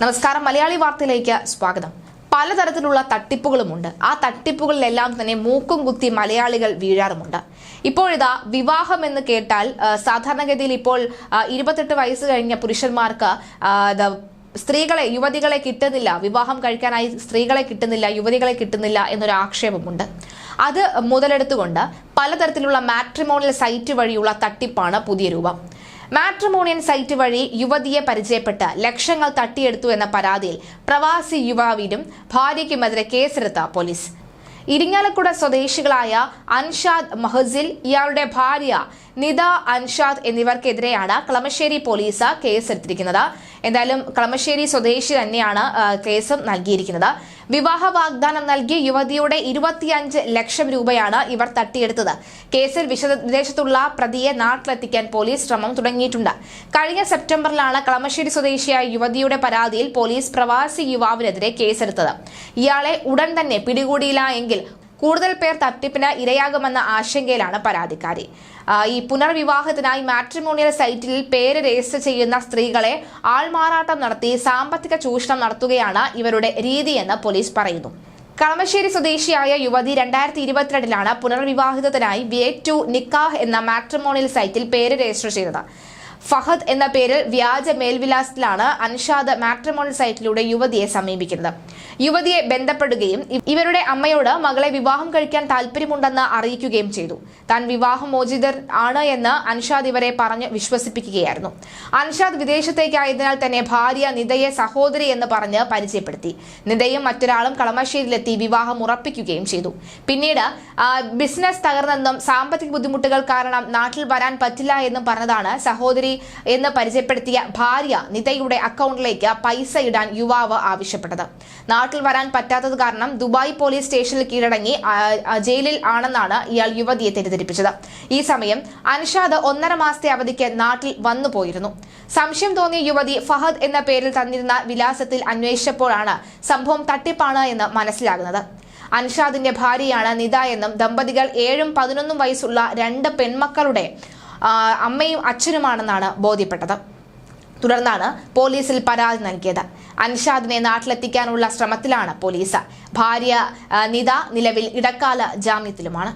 നമസ്കാരം, മലയാളി വാർത്തയിലേക്ക് സ്വാഗതം. പലതരത്തിലുള്ള തട്ടിപ്പുകളുമുണ്ട്. ആ തട്ടിപ്പുകളിലെല്ലാം തന്നെ മൂക്കും കുത്തി മലയാളികൾ വീഴാറുമുണ്ട്. ഇപ്പോഴിതാ വിവാഹം എന്ന് കേട്ടാൽ സാധാരണഗതിയിൽ ഇപ്പോൾ 28 വയസ്സ് കഴിഞ്ഞ പുരുഷന്മാർക്ക് സ്ത്രീകളെ, യുവതികളെ കിട്ടുന്നില്ല, വിവാഹം കഴിക്കാനായി സ്ത്രീകളെ കിട്ടുന്നില്ല, യുവതികളെ കിട്ടുന്നില്ല എന്നൊരു ആക്ഷേപമുണ്ട്. അത് മുതലെടുത്തുകൊണ്ട് പലതരത്തിലുള്ള മാട്രിമോണിയൽ സൈറ്റ് വഴിയുള്ള തട്ടിപ്പാണ് പുതിയ രൂപം. മാട്രിമോണിയൽ സൈറ്റ് വഴി യുവതിയെ പരിചയപ്പെട്ട് ലക്ഷങ്ങൾ തട്ടിയെടുത്തു എന്ന പരാതിയിൽ പ്രവാസി യുവാവിനും ഭാര്യയ്ക്കുമെതിരെ കേസെടുത്ത പോലീസ്. ഇരിങ്ങാലക്കുട സ്വദേശികളായ അൻഷാദ് മഹസിൽ, ഇയാളുടെ ഭാര്യ നിത അൻഷാദ് എന്നിവർക്കെതിരെയാണ് കളമശ്ശേരി പോലീസ് കേസെടുത്തിരിക്കുന്നത്. എന്തായാലും കളമശ്ശേരി സ്വദേശി തന്നെയാണ് കേസും നൽകിയിരിക്കുന്നത്. വിവാഹ വാഗ്ദാനം നൽകി യുവതിയുടെ 25 ലക്ഷം രൂപയാണ് ഇവർ തട്ടിയെടുത്തത്. കേസിൽ വിദേശത്തുള്ള പ്രതിയെ നാട്ടിലെത്തിക്കാൻ പോലീസ് ശ്രമം തുടങ്ങിയിട്ടുണ്ട്. കഴിഞ്ഞ സെപ്റ്റംബറിലാണ് കളമശ്ശേരി സ്വദേശിയായ യുവതിയുടെ പരാതിയിൽ പോലീസ് പ്രവാസി യുവാവിനെതിരെ കേസെടുത്തത്. ഇയാളെ ഉടൻ തന്നെ പിടികൂടിയില്ല എങ്കിൽ കൂടുതൽ പേർ തട്ടിപ്പിന് ഇരയാകുമെന്ന ആശങ്കയിലാണ് പരാതിക്കാരി. ഈ പുനർവിവാഹത്തിനായി മാട്രിമോണിയൽ സൈറ്റിൽ പേര് രജിസ്റ്റർ ചെയ്യുന്ന സ്ത്രീകളെ ആൾമാറാട്ടം നടത്തി സാമ്പത്തിക ചൂഷണം നടത്തുകയാണ് ഇവരുടെ രീതിയെന്ന് പോലീസ് പറയുന്നു. കളമശ്ശേരി സ്വദേശിയായ യുവതി 2022 പുനർവിവാഹിതത്തിനായി വേ2 നിക്കാഹ് എന്ന മാട്രിമോണിയൽ സൈറ്റിൽ പേര് രജിസ്റ്റർ ചെയ്തത്. ഫഹദ് എന്ന പേരിൽ വ്യാജ മേൽവിലാസത്തിലാണ് അൻഷാദ് മാട്രിമോണിയൽ സൈറ്റിലൂടെ യുവതിയെ സമീപിക്കുന്നത്. യുവതിയെ ബന്ധപ്പെടുകയും ഇവരുടെ അമ്മയോട് മകളെ വിവാഹം കഴിക്കാൻ താല്പര്യമുണ്ടെന്ന് അറിയിക്കുകയും ചെയ്തു. താൻ വിവാഹമോചിതർ ആണ് എന്ന് അൻഷാദ് ഇവരെ പറഞ്ഞ് വിശ്വസിപ്പിക്കുകയായിരുന്നു. അൻഷാദ് വിദേശത്തേക്കായതിനാൽ തന്നെ ഭാര്യ നിതയെ സഹോദരി എന്ന് പറഞ്ഞ് പരിചയപ്പെടുത്തി. നിതയും മറ്റൊരാളും കളമശ്ശേരിയിലെത്തി വിവാഹം ഉറപ്പിക്കുകയും ചെയ്തു. പിന്നീട് ബിസിനസ് തകർന്നെന്നും സാമ്പത്തിക ബുദ്ധിമുട്ടുകൾ കാരണം നാട്ടിൽ വരാൻ പറ്റില്ല എന്നും പറഞ്ഞതാണ് സഹോദരി എന്ന് പരിചയപ്പെടുത്തിയ ഭാര്യ നിതയുടെ അക്കൗണ്ടിലേക്ക് പൈസ ഇടാൻ യുവാവ് ആവശ്യപ്പെട്ടത്. നാട്ടിൽ വരാൻ പറ്റാത്തത് കാരണം ദുബായ് പോലീസ് സ്റ്റേഷനിൽ കീഴടങ്ങി ജയിലിൽ ആണെന്നാണ് ഇയാൾ യുവതിയെ തെറ്റിദ്ധരിപ്പിച്ചത്. ഈ സമയം അൻഷാദ് 1.5 മാസത്തെ അവധിക്ക് നാട്ടിൽ വന്നു പോയിരുന്നു. സംശയം തോന്നിയ യുവതി ഫഹദ് എന്ന പേരിൽ തന്നിരുന്ന വിലാസത്തിൽ അന്വേഷിച്ചപ്പോഴാണ് സംഭവം തട്ടിപ്പാണ് എന്ന് മനസ്സിലാകുന്നത്. അൻഷാദിന്റെ ഭാര്യയാണ് നിത എന്നും ദമ്പതികൾ 7ഉം 11ഉം വയസ്സുള്ള 2 പെൺമക്കളുടെ അമ്മയും അച്ഛനുമാണെന്നാണ് ബോധ്യപ്പെട്ടത്. തുടർന്നാണ് പോലീസിൽ പരാതി നൽകിയത്. അൻഷാദിനെ നാട്ടിലെത്തിക്കാനുള്ള ശ്രമത്തിലാണ് പോലീസ്. ഭാര്യ നിത നിലവിൽ ഇടക്കാല ജാമ്യത്തിലുമാണ്.